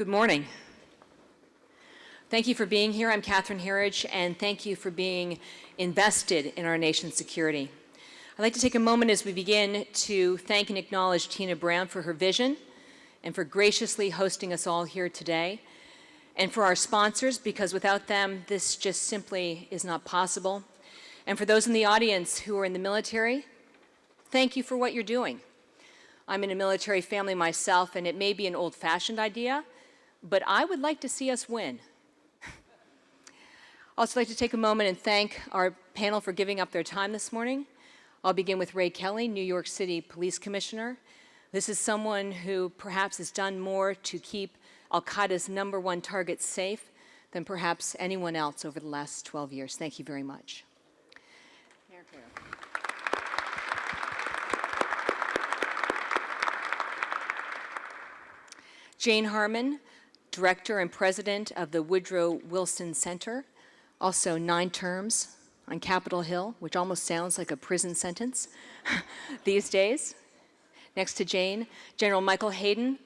Good morning. Thank you for being here. I'm Catherine Herridge, and thank you for being invested in our nation's security. I'd like to take a moment as we begin to thank and acknowledge Tina Brown for her vision and for graciously hosting us all here today, and for our sponsors, because without them, this just simply is not possible. And for those in the audience who are in the military, thank you for what you're doing. I'm in a military family myself, and it may be an old-fashioned idea, but I would like to see us win. I'd also like to take a moment and thank our panel for giving up their time this morning. I'll begin with Ray Kelly, New York City Police Commissioner. This is someone who perhaps has done more to keep Al-Qaeda's #1 target safe than perhaps anyone else over the last 12 years. Thank you very much. Jane Harman, Director and President of the Woodrow Wilson Center, also 9 terms on Capitol Hill, which almost sounds like a prison sentence these days. Next to Jane, General Michael Hayden,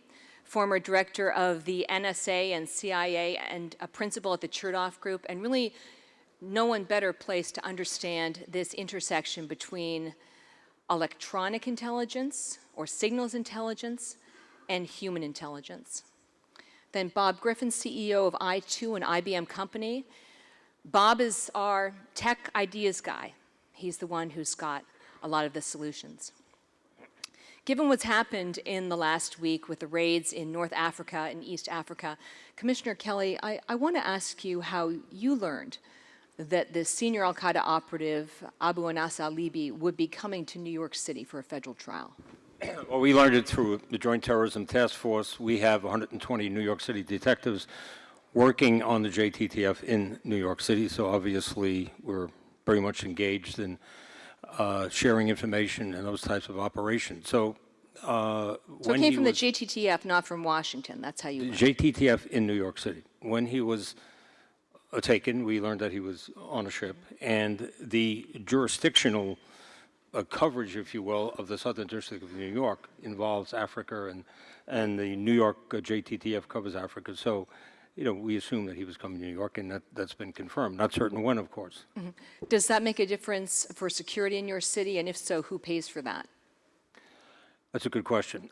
former Director of the NSA and CIA and a principal at the Chertoff Group, and really no one better placed to understand this intersection between electronic intelligence or signals intelligence and human intelligence. Then Bob Griffin, CEO of I2, an IBM company. Bob is our tech ideas guy. He's the one who's got a lot of the solutions. Given what's happened in the last week with the raids in North Africa and East Africa, Commissioner Kelly, I want to ask you how you learned that the senior al-Qaeda operative, Abu Anas al-Libi, would be coming to New York City for a federal trial. Well, we learned it through the Joint Terrorism Task Force. We have 120 New York City detectives working on the JTTF in New York City, so obviously we're very much engaged in sharing information and those types of operations. So it came from the JTTF, not from Washington. That's how you learned. JTTF in New York City. When he was taken, we learned that he was on a ship, and the jurisdictional coverage, if you will, of the Southern District of New York involves Africa, and the New York JTTF covers Africa. So, you know, we assume that he was coming to New York, and that's been confirmed. Not certain when, of course. Mm-hmm. Does that make a difference for security in your city? And if so, who pays for that? That's a good question.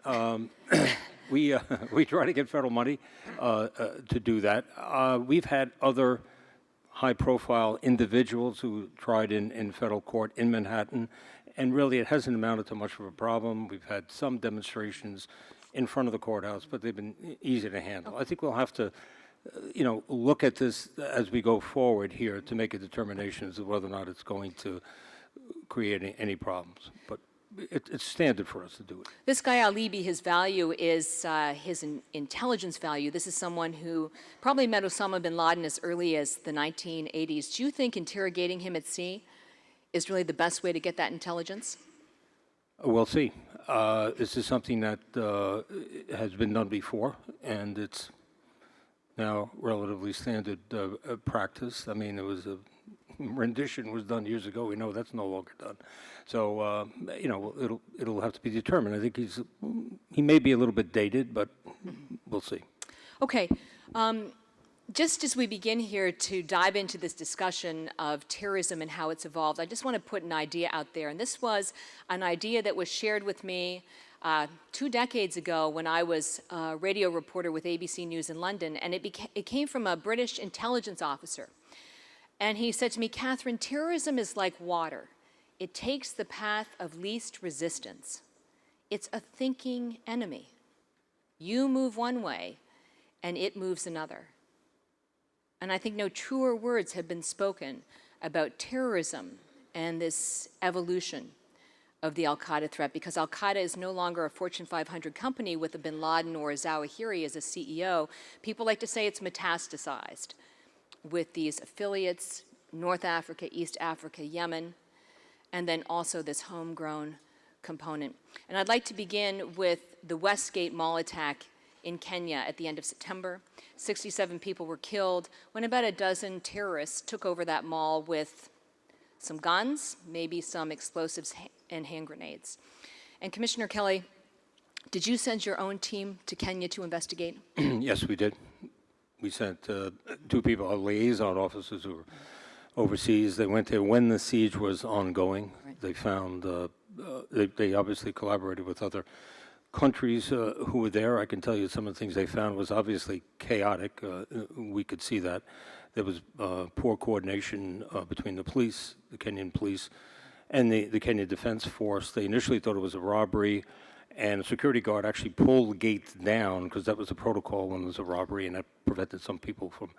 We try to get federal money to do that. We've had other high-profile individuals who tried in federal court in Manhattan, and really it hasn't amounted to much of a problem. We've had some demonstrations in front of the courthouse, but they've been easy to handle. I think we'll have to look at this as we go forward here to make a determination as to whether or not it's going to create any problems. But it's standard for us to do it. This guy al-Libi, his value is his intelligence value. This is someone who probably met Osama bin Laden as early as the 1980s. Do you think interrogating him at sea is really the best way to get that intelligence? We'll see. This is something that has been done before, and it's now relatively standard practice. I mean, it was a rendition was done years ago. We know that's no longer done. So, it'll have to be determined. I think he may be a little bit dated, but we'll see. Okay. Just as we begin here to dive into this discussion of terrorism and how it's evolved, I just want to put an idea out there. And this was an idea that was shared with me 2 decades ago when I was a radio reporter with ABC News in London. And it came from a British intelligence officer. And he said to me, Catherine, terrorism is like water. It takes the path of least resistance. It's a thinking enemy. You move one way, and it moves another. And I think no truer words have been spoken about terrorism and this evolution of the al-Qaeda threat, because al-Qaeda is no longer a Fortune 500 company with a bin Laden or a Zawahiri as a CEO. People like to say it's metastasized with these affiliates, North Africa, East Africa, Yemen, and then also this homegrown component. And I'd like to begin with the Westgate Mall attack in Kenya at the end of September. 67 people were killed when about a dozen terrorists took over that mall with some guns, maybe some explosives and hand grenades. And Commissioner Kelly, Did you send your own team to Kenya to investigate? Yes, we did. We sent two people, our liaison officers who were overseas. They went there when the siege was ongoing. Right. They found, they obviously collaborated with other countries who were there. I can tell you some of the things they found was obviously chaotic. We could see that. There was poor coordination between the police, the Kenyan police, and the Kenyan Defense Force. They initially thought it was a robbery, and a security guard actually pulled the gates down because that was the protocol when there was a robbery, and that prevented some people from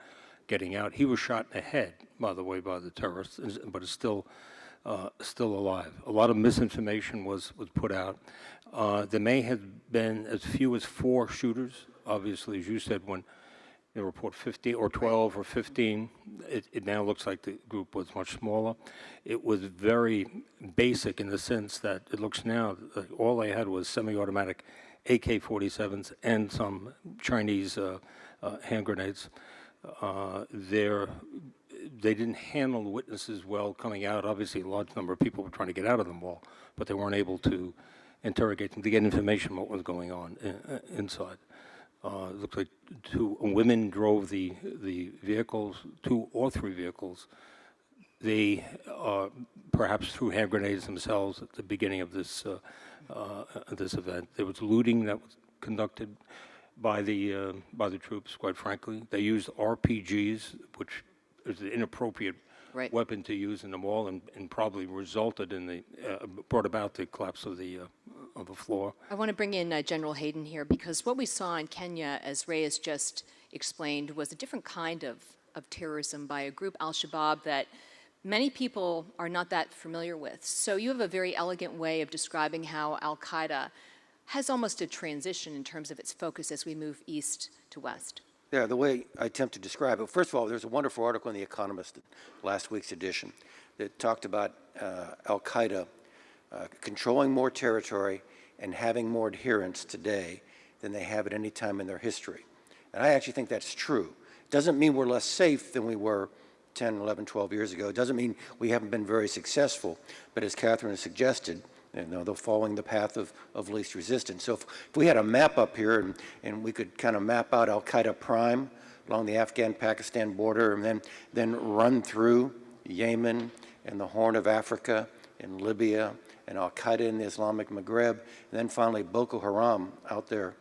getting out. He was shot in the head, by the way, by the terrorists, but is still alive. A lot of misinformation was put out. There may have been as few as 4 shooters. Obviously, as you said, when they report 50 or 12 or 15, it now looks like the group was much smaller. It was very basic in the sense that it looks now like all they had was semi-automatic AK-47s and some Chinese hand grenades. They didn't handle the witnesses well coming out. Obviously, a large number of people were trying to get out of the mall, but they weren't able to interrogate them to get information on what was going on inside. It looked like 2 women drove the vehicles, 2 or 3 vehicles. They perhaps threw hand grenades themselves at the beginning of this event. There was looting that was conducted by the troops. Quite frankly, they used RPGs, which is an inappropriate weapon to use in the mall, and probably resulted in brought about the collapse of the floor. I want to bring in General Hayden here because what we saw in Kenya, as Ray has just explained, was a different kind of terrorism by a group, Al-Shabaab, that many people are not that familiar with. So you have a very elegant way of describing how Al-Qaeda has almost a transition in terms of its focus as we move east to west. Yeah, the way I attempt to describe it, first of all, there's a wonderful article in The Economist, last week's edition, that talked about Al-Qaeda controlling more territory and having more adherents today than they have at any time in their history. And I actually think that's true. It doesn't mean we're less safe than we were 10, 11, 12 years ago. It doesn't mean we haven't been very successful. But as Catherine has suggested, they're following the path of least resistance. So if we had a map up here and we could kind of map out Al-Qaeda prime along the Afghan-Pakistan border and then run through Yemen and the Horn of Africa and Libya and Al-Qaeda in the Islamic Maghreb, and then finally Boko Haram out there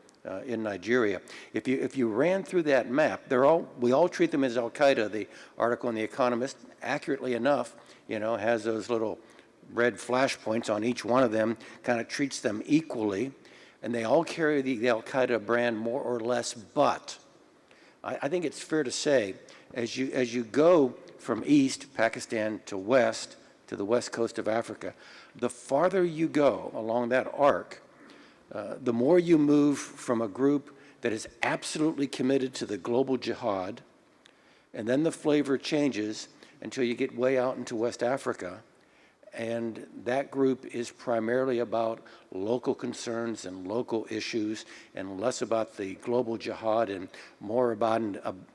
in Nigeria. If you ran through that map, we all treat them as Al-Qaeda. The article in The Economist, accurately enough, has those little red flashpoints on each one of them, kind of treats them equally, and they all carry the Al-Qaeda brand more or less. But I think it's fair to say, as you go from east, Pakistan, to the west coast of Africa, the farther you go along that arc, the more you move from a group that is absolutely committed to the global jihad, and then the flavor changes until you get way out into West Africa, and that group is primarily about local concerns and local issues and less about the global jihad and more about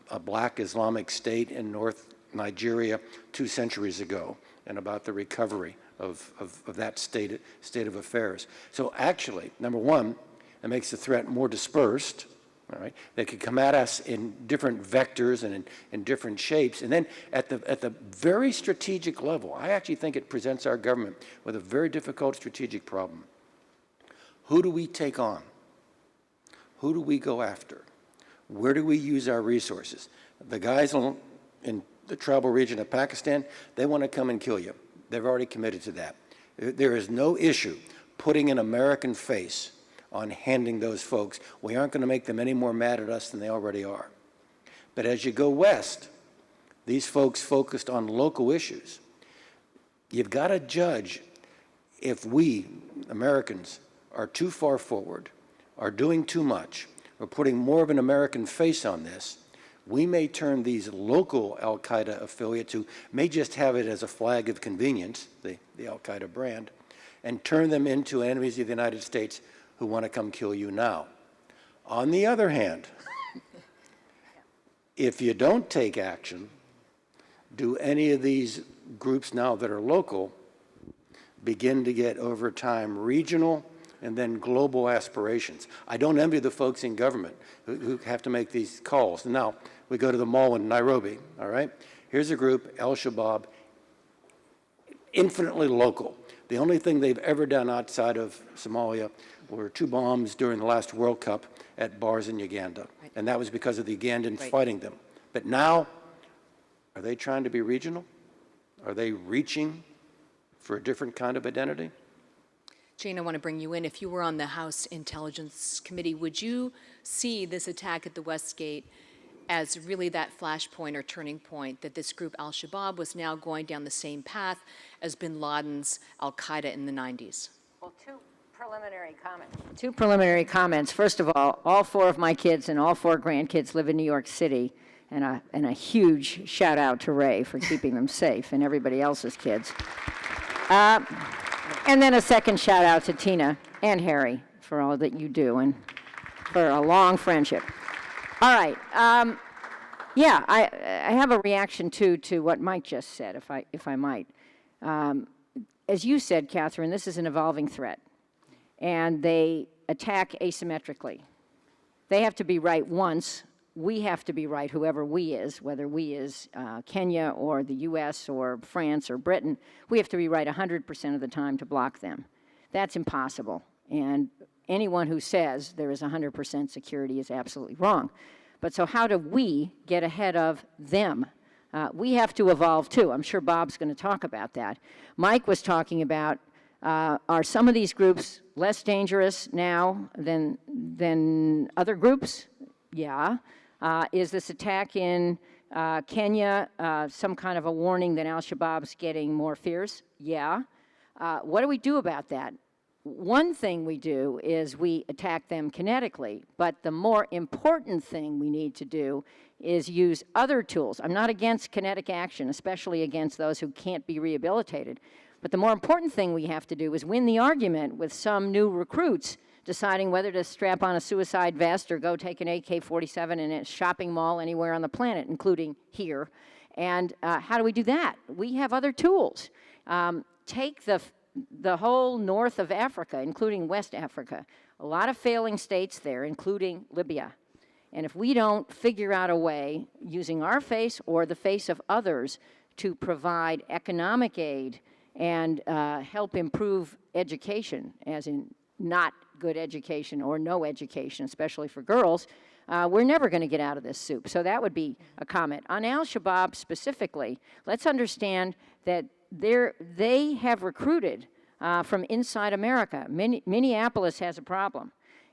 a black Islamic state in North Nigeria 2 centuries ago and about the recovery of that state of affairs. So actually, number one, it makes the threat more dispersed. All right, they could come at us in different vectors and in different shapes. And then at the very strategic level, I actually think it presents our government with a very difficult strategic problem. Who do we take on? Who do we go after? Where do we use our resources? The guys in the tribal region of Pakistan, they want to come and kill you. They've already committed to that. There is no issue putting an American face on handing those folks. We aren't going to make them any more mad at us than they already are. But as you go west, these folks focused on local issues. You've got to judge if we, Americans, are too far forward, are doing too much, or putting more of an American face on this. We may turn these local Al-Qaeda affiliates who may just have it as a flag of convenience, the Al-Qaeda brand, and turn them into enemies of the United States who want to come kill you now. On the other hand, if you don't take action, do any of these groups now that are local begin to get over time regional and then global aspirations. I don't envy the folks in government who have to make these calls. Now, we go to the mall in Nairobi, all right? Here's a group, Al-Shabaab, infinitely local. The only thing they've ever done outside of Somalia were 2 bombs during the last World Cup at bars in Uganda. Right. And that was because of the Ugandans Right. fighting them. But now, are they trying to be regional? Are they reaching for a different kind of identity? Jane, I want to bring you in. If you were on the House Intelligence Committee, would you see this attack at the West Gate as really that flashpoint or turning point that this group Al-Shabaab was now going down the same path as bin Laden's Al-Qaeda in the 90s? Well, two preliminary comments. First of all 4 of my kids and all 4 grandkids live in New York City, and a huge shout out to Ray for keeping them safe and everybody else's kids. And then a second shout out to Tina and Harry for all that you do and for a long friendship. All right. Yeah, I have a reaction to what Mike just said, if I might. As you said, Catherine, this is an evolving threat, and they attack asymmetrically. They have to be right once. We have to be right, whoever we is, whether we is Kenya or the U.S. or France or Britain, we have to be right 100% of the time to block them. That's impossible. And anyone who says there is 100% security is absolutely wrong. But so how do we get ahead of them? We have to evolve too. I'm sure Bob's going to talk about that. Mike was talking about, are some of these groups less dangerous now than other groups? Yeah. Is this attack in Kenya some kind of a warning that Al-Shabaab's getting more fierce? Yeah. What do we do about that? One thing we do is we attack them kinetically, but the more important thing we need to do is use other tools. I'm not against kinetic action, especially against those who can't be rehabilitated. But the more important thing we have to do is win the argument with some new recruits deciding whether to strap on a suicide vest or go take an AK-47 in a shopping mall anywhere on the planet, including here. And how do we do that? We have other tools. Take the whole north of Africa, including West Africa, a lot of failing states there, including Libya. And if we don't figure out a way, using our face or the face of others, to provide economic aid and help improve education, as in not good education or no education, especially for girls, we're never going to get out of this soup. So that would be a comment. On Al-Shabaab specifically, let's understand that they have recruited from inside America. Minneapolis has a problem.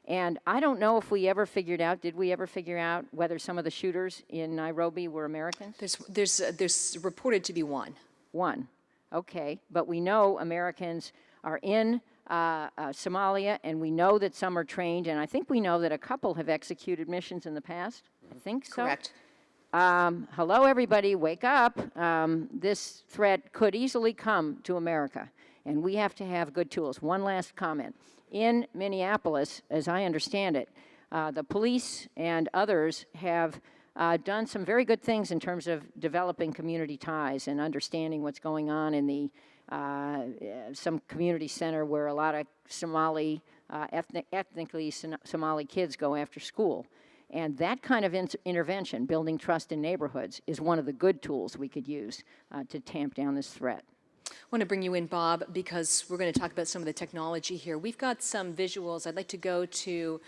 And I don't know if we ever figured out, did we ever figure out whether some of the shooters in Nairobi were Americans? There's reported to be one. One. Okay. But we know Americans are in Somalia, and we know that some are trained, and I think we know that a couple have executed missions in the past. I think so. Correct. Hello, everybody, wake up. This threat could easily come to America, and we have to have good tools. One last comment. In Minneapolis, as I understand it, the police and others have done some very good things in terms of developing community ties and understanding what's going on in the some community center where a lot of Somali, ethnically Somali kids go after school. And that kind of intervention, building trust in neighborhoods, is one of the good tools we could use to tamp down this threat. I want to bring you in, Bob, because we're going to talk about some of the technology here. We've got some visuals. I'd like to go to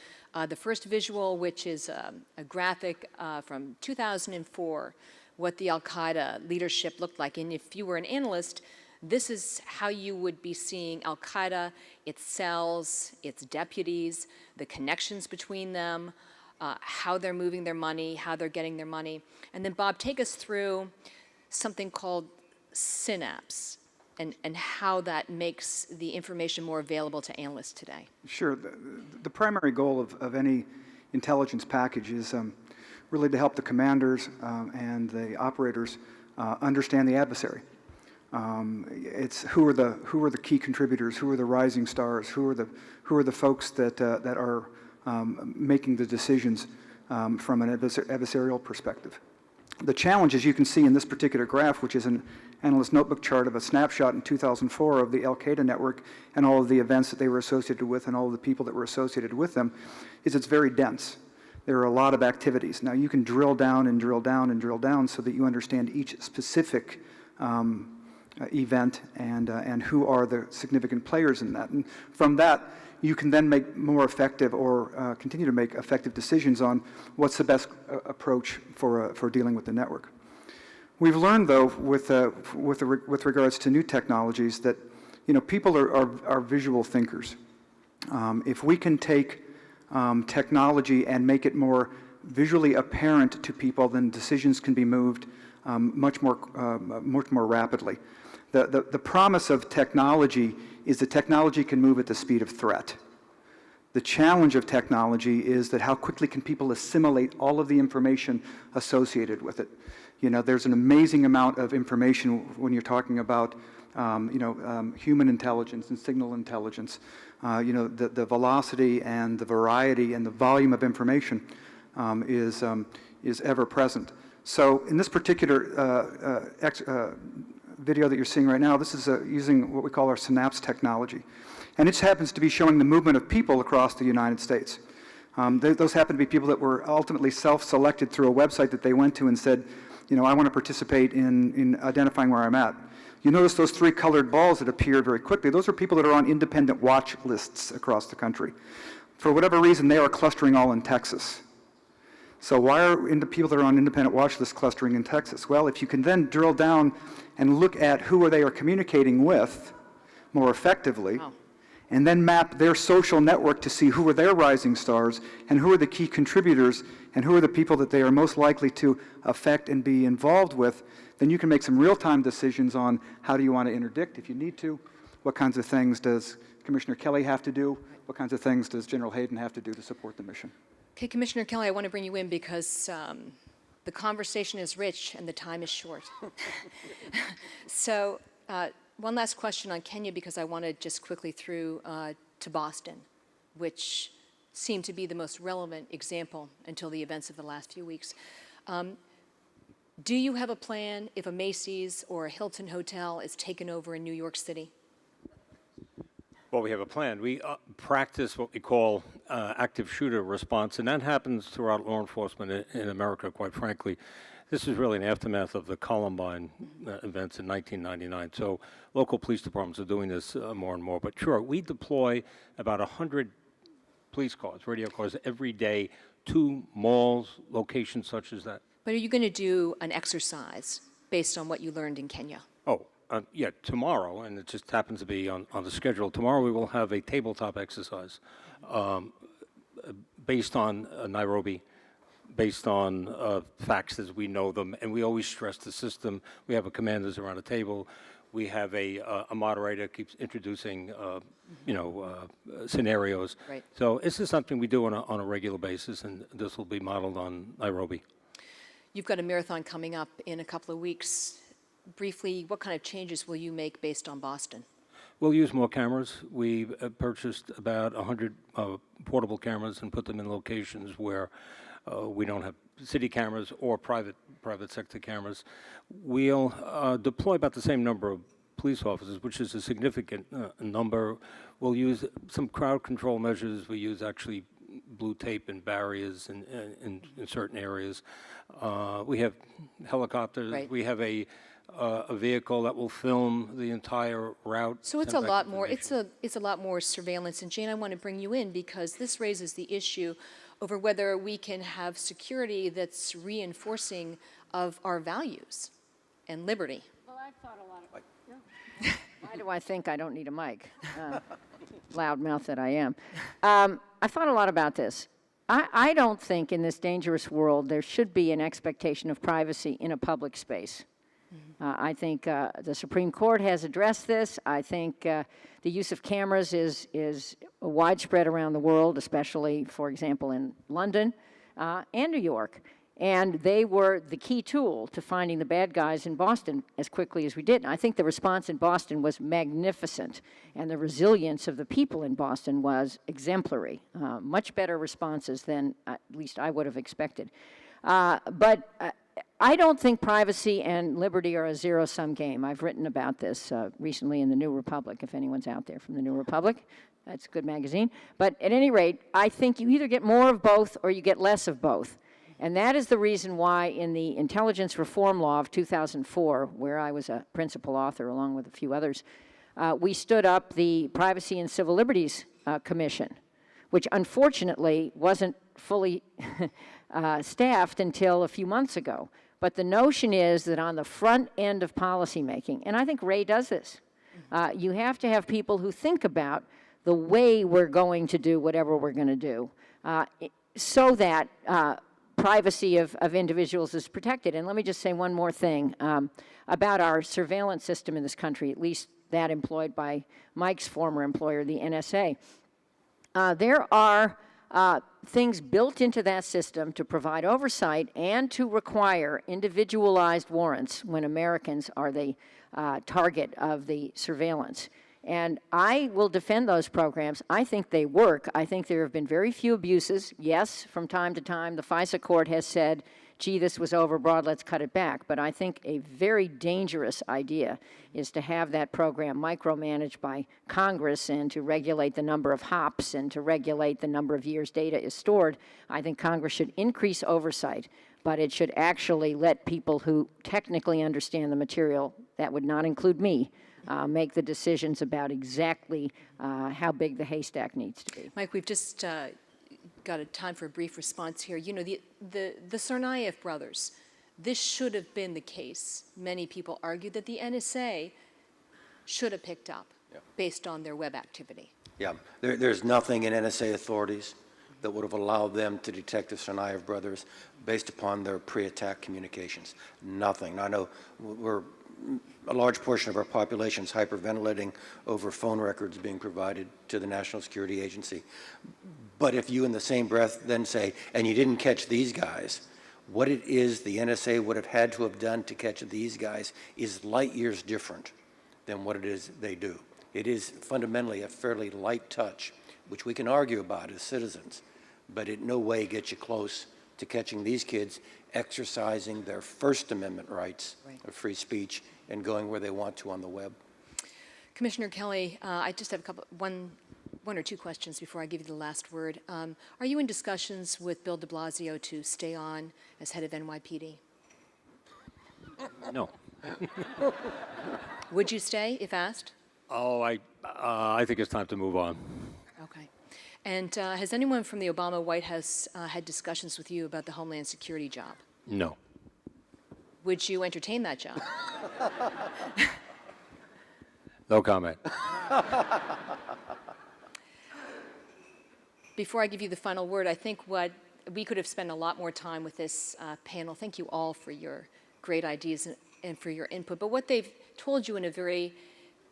the first visual, which is a graphic from 2004, what the Al-Qaeda leadership looked like. And if you were an analyst, this is how you would be seeing Al-Qaeda, its cells, its deputies, the connections between them, how they're moving their money, how they're getting their money. And then, Bob, take us through something called Synapse and how that makes the information more available to analysts today. Sure. The primary goal of any intelligence package is really to help the commanders and the operators understand the adversary. It's who are the key contributors, who are the rising stars, who are the folks that are making the decisions from an adversarial perspective. The challenge, as you can see in this particular graph, which is an analyst notebook chart of a snapshot in 2004 of the Al-Qaeda network and all of the events that they were associated with and all of the people that were associated with them, is it's very dense. There are a lot of activities. Now, you can drill down and drill down and drill down so that you understand each specific event and who are the significant players in that. And from that, you can then make more effective or continue to make effective decisions on what's the best approach for dealing with the network. We've learned, though, with regards to new technologies that, people are visual thinkers. If we can take technology and make it more visually apparent to people, then decisions can be moved much more rapidly. The promise of technology is that technology can move at the speed of threat. The challenge of technology is that how quickly can people assimilate all of the information associated with it. There's an amazing amount of information when you're talking about human intelligence and signal intelligence. The velocity and the variety and the volume of information is ever present. So in this particular video that you're seeing right now, this is using what we call our Synapse technology. And it happens to be showing the movement of people across the United States. Those happen to be people that were ultimately self-selected through a website that they went to and said, I want to participate in identifying where I'm at. You notice those three colored balls that appeared very quickly. Those are people that are on independent watch lists across the country. For whatever reason, they are clustering all in Texas. So why are the people that are on independent watch lists clustering in Texas? Well, if you can then drill down and look at who they are communicating with more effectively, and then map their social network to see who are their rising stars and who are the key contributors and who are the people that they are most likely to affect and be involved with, then you can make some real-time decisions on how do you want to interdict if you need to, what kinds of things does Commissioner Kelly have to do, what kinds of things does General Hayden have to do to support the mission. Okay, Commissioner Kelly, I want to bring you in because the conversation is rich and the time is short. So one last question on Kenya, because I want to just quickly through to Boston, which seemed to be the most relevant example until the events of the last few weeks. Do you have a plan if a Macy's or a Hilton hotel is taken over in New York City? Well, we have a plan. We practice what we call active shooter response, and that happens throughout law enforcement in America, quite frankly. This is really an aftermath of the Columbine events in 1999. So local police departments are doing this more and more. But sure, we deploy about 100 police cars, radio cars, every day to malls, locations such as that. But are you going to do an exercise based on what you learned in Kenya? Oh, yeah, tomorrow, and it just happens to be on the schedule. Tomorrow we will have a tabletop exercise based on Nairobi, based on facts as we know them, and we always stress the system. We have commanders around the table. We have a moderator keeps introducing, scenarios. Right. So this is something we do on a regular basis, and this will be modeled on Nairobi. You've got a marathon coming up in a couple of weeks. Briefly, what kind of changes will you make based on Boston? We'll use more cameras. We purchased about 100 portable cameras and put them in locations where we don't have city cameras or private sector cameras. We'll deploy about the same number of police officers, which is a significant number. We'll use some crowd control measures. We use actually blue tape and barriers in certain areas. We have helicopters. Right. We have a vehicle that will film the entire route. So it's a lot more. It's a lot more surveillance. And Jane, I want to bring you in because this raises the issue over whether we can have security that's reinforcing of our values and liberty. Well, I've thought a lot about it. Why do I think I don't need a mic? Loudmouth that I am. I've thought a lot about this. I don't think in this dangerous world there should be an expectation of privacy in a public space. I think the Supreme Court has addressed this. I think the use of cameras is widespread around the world, especially, for example, in London and New York. And they were the key tool to finding the bad guys in Boston as quickly as we did. And I think the response in Boston was magnificent, and the resilience of the people in Boston was exemplary. Much better responses than at least I would have expected. But I don't think privacy and liberty are a zero-sum game. I've written about this recently in the New Republic, if anyone's out there from the New Republic. That's a good magazine. But at any rate, I think you either get more of both or you get less of both. And that is the reason why in the Intelligence Reform Law of 2004, where I was a principal author along with a few others, we stood up the Privacy and Civil Liberties Commission, which unfortunately wasn't fully staffed until a few months ago. But the notion is that on the front end of policymaking, and I think Ray does this, you have to have people who think about the way we're going to do whatever we're going to do so that privacy of individuals is protected. And let me just say one more thing about our surveillance system in this country, at least that employed by Mike's former employer, the NSA. There are things built into that system to provide oversight and to require individualized warrants when Americans are the target of the surveillance. And I will defend those programs. I think they work. I think there have been very few abuses. Yes, from time to time, the FISA court has said, gee, this was overbroad, let's cut it back. But I think a very dangerous idea is to have that program micromanaged by Congress and to regulate the number of hops and to regulate the number of years data is stored. I think Congress should increase oversight, but it should actually let people who technically understand the material, that would not include me, make the decisions about exactly how big the haystack needs to be. Mike, we've just got a time for a brief response here. You know, the Tsarnaev brothers, this should have been the case. Many people argue that the NSA should have picked up based on their web activity. Yeah, there's nothing in NSA authorities that would have allowed them to detect the Tsarnaev brothers based upon their pre-attack communications. Nothing. I know a large portion of our population is hyperventilating over phone records being provided to the National Security Agency. But if you in the same breath then say, and you didn't catch these guys, what it is the NSA would have had to have done to catch these guys is light years different than what it is they do. It is fundamentally a fairly light touch, which we can argue about as citizens, but it no way gets you close to catching these kids exercising their First Amendment rights of free speech and going where they want to on the web. Commissioner Kelly, I just have one or two questions before I give you the last word. Are you in discussions with Bill de Blasio to stay on as head of NYPD? No. Would you stay if asked? Oh, I think it's time to move on. Okay. And has anyone from the Obama White House had discussions with you about the Homeland Security job? No. Would you entertain that job? No comment. Before I give you the final word, I think we could have spent a lot more time with this panel. Thank you all for your great ideas and for your input. But what they've told you in a very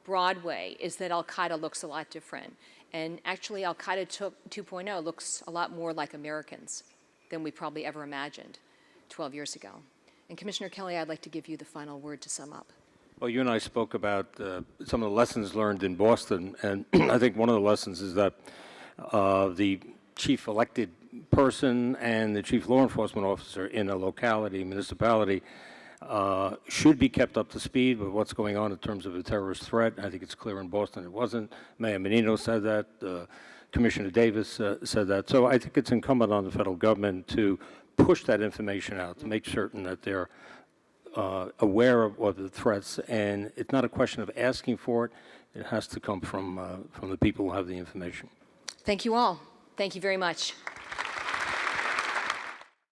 broad way is that Al-Qaeda looks a lot different. And actually, Al-Qaeda 2.0 looks a lot more like Americans than we probably ever imagined 12 years ago. And Commissioner Kelly, I'd like to give you the final word to sum up. Well, you and I spoke about some of the lessons learned in Boston, and I think one of the lessons is that the chief elected person and the chief law enforcement officer in a locality, municipality, should be kept up to speed with what's going on in terms of a terrorist threat. I think it's clear in Boston it wasn't. Mayor Menino said that. Commissioner Davis said that. So I think it's incumbent on the federal government to push that information out, to make certain that they're aware of the threats. And it's not a question of asking for it. It has to come from the people who have the information. Thank you all. Thank you very much.